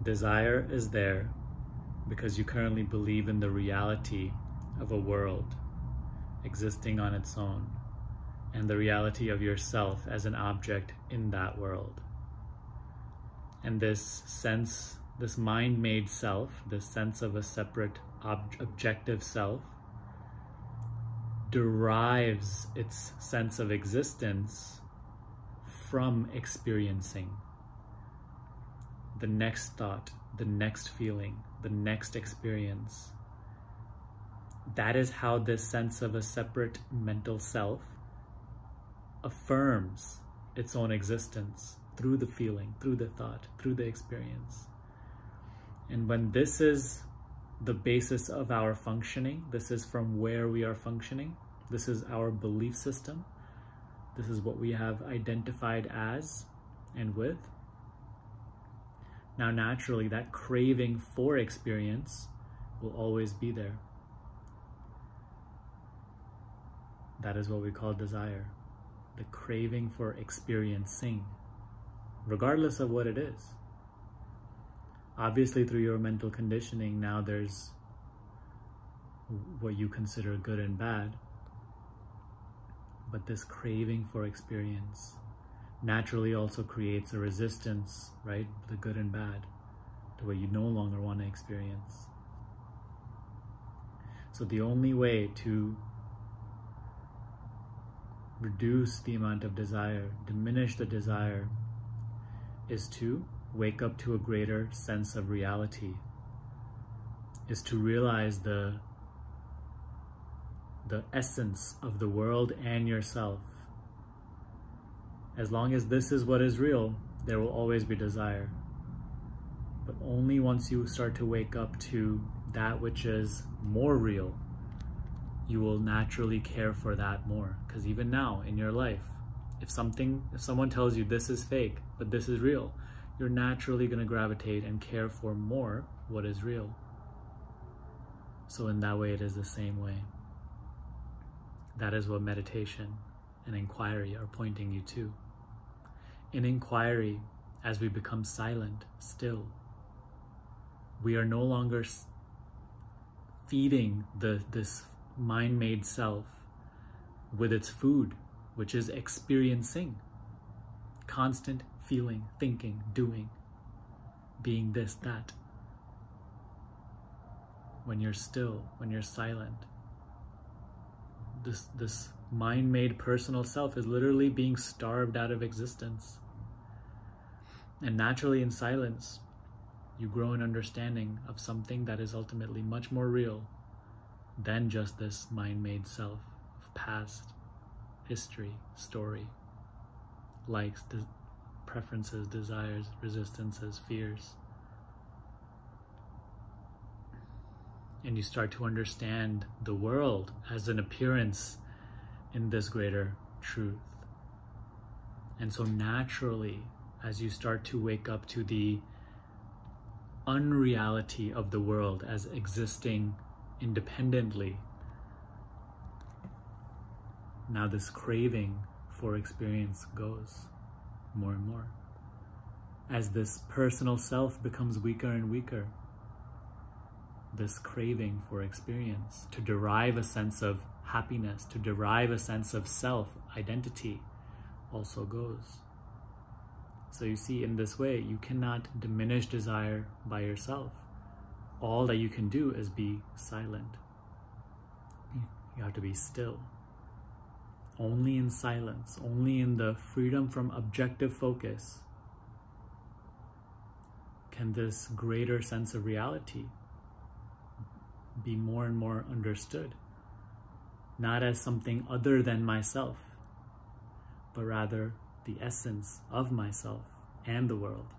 Desire is there because you currently believe in the reality of a world existing on its own, and the reality of yourself as an object in that world. And this sense, this mind-made self, this sense of a separate objective self, derives its sense of existence from experiencing the next thought, the next feeling, the next experience. That is how this sense of a separate mental self affirms its own existence through the feeling, through the thought, through the experience. And when this is the basis of our functioning, this is from where we are functioning, this is our belief system, this is what we have identified as and with. Now naturally, that craving for experience will always be there. That is what we call desire, the craving for experiencing, regardless of what it is. Obviously, through your mental conditioning, now there's what you consider good and bad, but this craving for experience naturally also creates a resistance, right? The good and bad, to what you no longer want to experience. So the only way to reduce the amount of desire, diminish the desire, is to wake up to a greater sense of reality, is to realize the essence of the world and yourself. As long as this is what is real, there will always be desire. But only once you start to wake up to that which is more real, you will naturally care for that more. Because even now in your life, if someone tells you this is fake, but this is real, you're naturally going to gravitate and care for more what is real. So in that way, it is the same way. That is what meditation and inquiry are pointing you to. In inquiry, as we become silent, still, we are no longer feeding this mind-made self with its food, which is experiencing, constant feeling, thinking, doing, being this, that. When you're still, when you're silent, this mind-made personal self is literally being starved out of existence. And naturally in silence, you grow an understanding of something that is ultimately much more real than just this mind-made self of past, history, story, likes, preferences, desires, resistances, fears. And you start to understand the world as an appearance in this greater truth. And so naturally, as you start to wake up to the unreality of the world as existing independently, now this craving for experience goes more and more. As this personal self becomes weaker and weaker, this craving for experience, to derive a sense of happiness, to derive a sense of self-identity, also goes. So you see, in this way, you cannot diminish desire by yourself. All that you can do is be silent. You have to be still. Only in silence, only in the freedom from objective focus, can this greater sense of reality be more and more understood, not as something other than myself, but rather the essence of myself and the world.